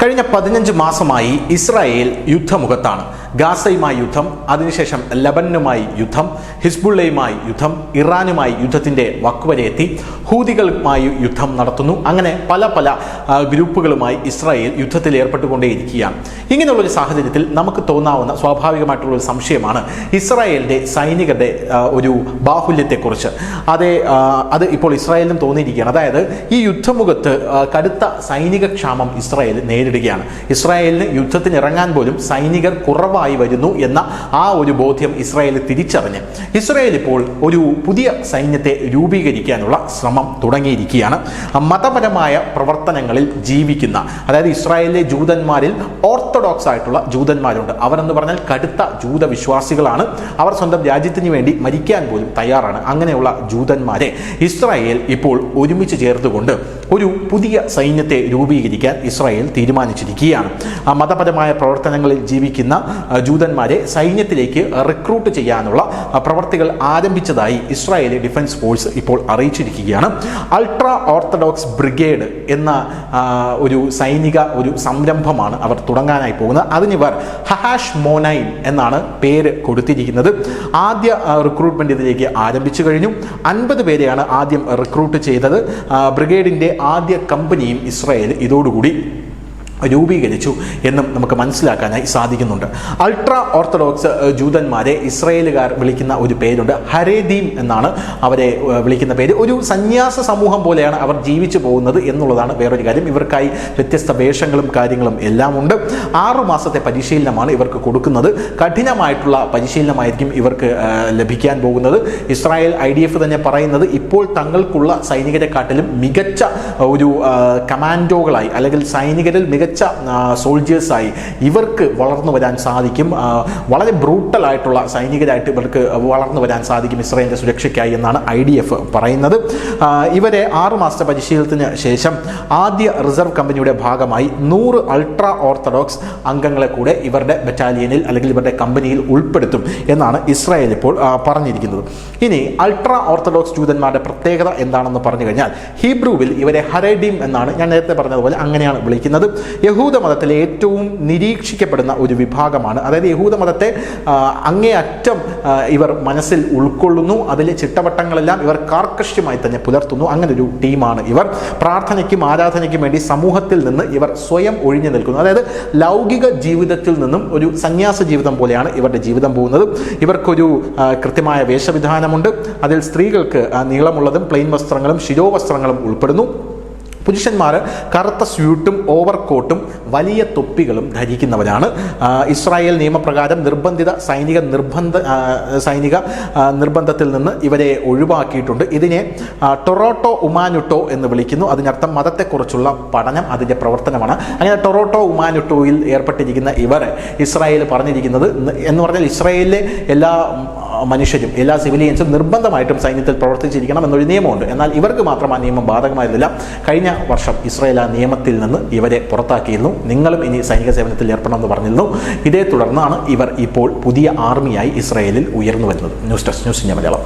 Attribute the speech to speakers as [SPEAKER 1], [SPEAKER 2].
[SPEAKER 1] കഴിഞ്ഞ 15 മാസമായി ഇസ്രായേൽ യുദ്ധമുഖത്താണ്. ഗാസയുമായി യുദ്ധം, അതിനുശേഷം ലബനനുമായി യുദ്ധം, ഹിസ്ബുള്ളയുമായി യുദ്ധം, ഇറാനുമായി യുദ്ധത്തിൻ്റെ വക്കുവരെ എത്തി, ഹൂതികളുമായി യുദ്ധം നടത്തുന്നു. അങ്ങനെ പല ഗ്രൂപ്പുകളുമായി ഇസ്രായേൽ യുദ്ധത്തിൽ ഏർപ്പെട്ടുകൊണ്ടേയിരിക്കുകയാണ്. ഇങ്ങനെയുള്ളൊരു സാഹചര്യത്തിൽ നമുക്ക് തോന്നാവുന്ന സ്വാഭാവികമായിട്ടുള്ളൊരു സംശയമാണ് ഇസ്രായേലിൻ്റെ സൈനികരുടെ ഒരു ബാഹുല്യത്തെക്കുറിച്ച്. അത് ഇപ്പോൾ ഇസ്രായേലിനും തോന്നിയിരിക്കുകയാണ്. അതായത് ഈ യുദ്ധമുഖത്ത് കടുത്ത സൈനിക ക്ഷാമം ഇസ്രായേൽ നേരിടുകയാണ്. ഇസ്രായേലിന് യുദ്ധത്തിന് ഇറങ്ങാൻ പോലും സൈനികർ കുറവായി വരുന്നു എന്ന ആ ഒരു ബോധ്യം ഇസ്രായേൽ തിരിച്ചറിഞ്ഞ് ഇസ്രായേൽ ഇപ്പോൾ ഒരു പുതിയ സൈന്യത്തെ രൂപീകരിക്കാനുള്ള ശ്രമം തുടങ്ങിയിരിക്കുകയാണ്. മതപരമായ പ്രവർത്തനങ്ങളിൽ ജീവിക്കുന്ന, അതായത് ഇസ്രായേലിലെ ജൂതന്മാരിൽ ഓർത്തഡോക്സ് ആയിട്ടുള്ള ജൂതന്മാരുണ്ട്. അവരെന്ന് പറഞ്ഞാൽ കടുത്ത ജൂതവിശ്വാസികളാണ്. അവർ സ്വന്തം രാജ്യത്തിന് വേണ്ടി മരിക്കാൻ പോലും തയ്യാറാണ്. അങ്ങനെയുള്ള ജൂതന്മാരെ ഇസ്രായേൽ ഇപ്പോൾ ഒരുമിച്ച് ചേർത്തുകൊണ്ട് ഒരു പുതിയ സൈന്യത്തെ രൂപീകരിക്കാൻ ഇസ്രായേൽ തീരുമാനിച്ചിരിക്കുകയാണ്. മതപരമായ പ്രവർത്തനങ്ങളിൽ ജീവിക്കുന്ന ജൂതന്മാരെ സൈന്യത്തിലേക്ക് റിക്രൂട്ട് ചെയ്യാനുള്ള പ്രവർത്തികൾ ആരംഭിച്ചതായി ഇസ്രായേലി ഡിഫൻസ് ഫോഴ്സ് ഇപ്പോൾ അറിയിച്ചിരിക്കുകയാണ്. അൾട്രാ ഓർത്തഡോക്സ് ബ്രിഗേഡ് എന്ന ഒരു സൈനിക സംരംഭമാണ് അവർ തുടങ്ങാനായി പോകുന്നത്. അതിനിവർ ഹഹാഷ് മോനൈൻ എന്നാണ് പേര് കൊടുത്തിരിക്കുന്നത്. ആദ്യ റിക്രൂട്ട്മെന്റ് ഇതിലേക്ക് ആരംഭിച്ചു കഴിഞ്ഞു. 50 പേരെയാണ് ആദ്യം റിക്രൂട്ട് ചെയ്തത്. ബ്രിഗേഡിന്റെ ആദ്യ കമ്പനിയും ഇസ്രായേൽ ഇതോടുകൂടി രൂപീകരിച്ചു എന്നും നമുക്ക് മനസ്സിലാക്കാനായി സാധിക്കുന്നുണ്ട്. അൾട്രാ ഓർത്തഡോക്സ് ജൂതന്മാരെ ഇസ്രായേലുകാർ വിളിക്കുന്ന ഒരു പേരുണ്ട്, ഹരേദീം എന്നാണ് അവരെ വിളിക്കുന്ന പേര്. ഒരു സന്യാസ സമൂഹം പോലെയാണ് അവർ ജീവിച്ചു പോകുന്നത് എന്നുള്ളതാണ് വേറൊരു കാര്യം. ഇവർക്കായി വ്യത്യസ്ത വേഷങ്ങളും കാര്യങ്ങളും എല്ലാം ഉണ്ട്. 6 മാസത്തെ പരിശീലനമാണ് ഇവർക്ക് കൊടുക്കുന്നത്. കഠിനമായിട്ടുള്ള പരിശീലനമായിരിക്കും ഇവർക്ക് ലഭിക്കാൻ പോകുന്നത്. ഇസ്രായേൽ IDF തന്നെ പറയുന്നത് ഇപ്പോൾ തങ്ങൾക്കുള്ള സൈനികരെക്കാട്ടിലും മികച്ച ഒരു കമാൻഡോകളായി അല്ലെങ്കിൽ സൈനികരിൽ മികച്ച സോൾജേഴ്സായി ഇവർക്ക് വളർന്നു വരാൻ സാധിക്കും. വളരെ ബ്രൂട്ടലായിട്ടുള്ള സൈനികരായിട്ട് ഇവർക്ക് വളർന്നു വരാൻ സാധിക്കും ഇസ്രായേലിൻ്റെ സുരക്ഷയ്ക്കായി എന്നാണ് IDF പറയുന്നത്. ഇവരെ 6 മാസത്തെ പരിശീലനത്തിന് ശേഷം ആദ്യ റിസർവ് കമ്പനിയുടെ ഭാഗമായി 100 അൾട്രാ ഓർത്തഡോക്സ് അംഗങ്ങളെ കൂടെ ഇവരുടെ ബറ്റാലിയനിൽ അല്ലെങ്കിൽ ഇവരുടെ കമ്പനിയിൽ ഉൾപ്പെടുത്തും എന്നാണ് ഇസ്രായേൽ ഇപ്പോൾ പറഞ്ഞിരിക്കുന്നത്. ഇനി അൾട്രാ ഓർത്തഡോക്സ് ജൂതന്മാരുടെ പ്രത്യേകത എന്താണെന്ന് പറഞ്ഞു കഴിഞ്ഞാൽ ഹീബ്രുവിൽ ഇവരെ ഹരേഡീം എന്നാണ്, ഞാൻ നേരത്തെ പറഞ്ഞതുപോലെ അങ്ങനെയാണ് വിളിക്കുന്നത്. യഹൂദ മതത്തിലെ ഏറ്റവും നിരീക്ഷിക്കപ്പെടുന്ന ഒരു വിഭാഗമാണ്. അതായത് യഹൂദ മതത്തെ അങ്ങേയറ്റം ഇവർ മനസ്സിൽ ഉൾക്കൊള്ളുന്നു. അതിലെ ചിട്ടവട്ടങ്ങളെല്ലാം ഇവർ കാർക്കശ്യമായി തന്നെ പുലർത്തുന്നു. അങ്ങനെ ഒരു ടീമാണ് ഇവർ. പ്രാർത്ഥനയ്ക്കും ആരാധനയ്ക്കും വേണ്ടി സമൂഹത്തിൽ നിന്ന് ഇവർ സ്വയം ഒഴിഞ്ഞു നിൽക്കുന്നു. അതായത് ലൗകിക ജീവിതത്തിൽ നിന്നും ഒരു സന്യാസ ജീവിതം പോലെയാണ് ഇവരുടെ ജീവിതം പോകുന്നത്. ഇവർക്കൊരു കൃത്യമായ വേഷവിധാനമുണ്ട്. അതിൽ സ്ത്രീകൾക്ക് നീളമുള്ളതും പ്ലെയിൻ വസ്ത്രങ്ങളും ശിരോവസ്ത്രങ്ങളും ഉൾപ്പെടുന്നു. പുരുഷന്മാർ കറുത്ത സ്യൂട്ടും ഓവർകോട്ടും വലിയ തൊപ്പികളും ധരിക്കുന്നവരാണ്. ഇസ്രായേൽ നിയമപ്രകാരം സൈനിക നിർബന്ധത്തിൽ നിന്ന് ഇവരെ ഒഴിവാക്കിയിട്ടുണ്ട്. ഇതിനെ ടൊറോട്ടോ ഉമാനുട്ടോ എന്ന് വിളിക്കുന്നു. അതിനർത്ഥം മതത്തെക്കുറിച്ചുള്ള പഠനം, അതിൻ്റെ പ്രവർത്തനമാണ്. അങ്ങനെ ടൊറോട്ടോ ഉമാനുട്ടോയിൽ ഏർപ്പെട്ടിരിക്കുന്ന ഇവർ ഇസ്രായേൽ പറഞ്ഞിരിക്കുന്നത് എന്ന് പറഞ്ഞാൽ ഇസ്രായേലിലെ എല്ലാ മനുഷ്യരും, എല്ലാ സിവിലിയൻസും നിർബന്ധമായിട്ടും സൈന്യത്തിൽ പ്രവർത്തിച്ചിരിക്കണം എന്നൊരു നിയമമുണ്ട്. എന്നാൽ ഇവർക്ക് മാത്രം ആ നിയമം ബാധകമായിരുന്നില്ല. കഴിഞ്ഞ വർഷം ഇസ്രായേൽ ആ നിയമത്തിൽ നിന്ന് ഇവരെ പുറത്താക്കിയിരുന്നു. നിങ്ങളും ഇനി സൈനിക സേവനത്തിൽ ഏർപ്പെടണമെന്ന് പറഞ്ഞിരുന്നു. ഇതേ തുടർന്നാണ് ഇവർ ഇപ്പോൾ പുതിയ ആർമിയായി ഇസ്രായേലിൽ ഉയർന്നു വരുന്നത്. News desk, news India Malayalam.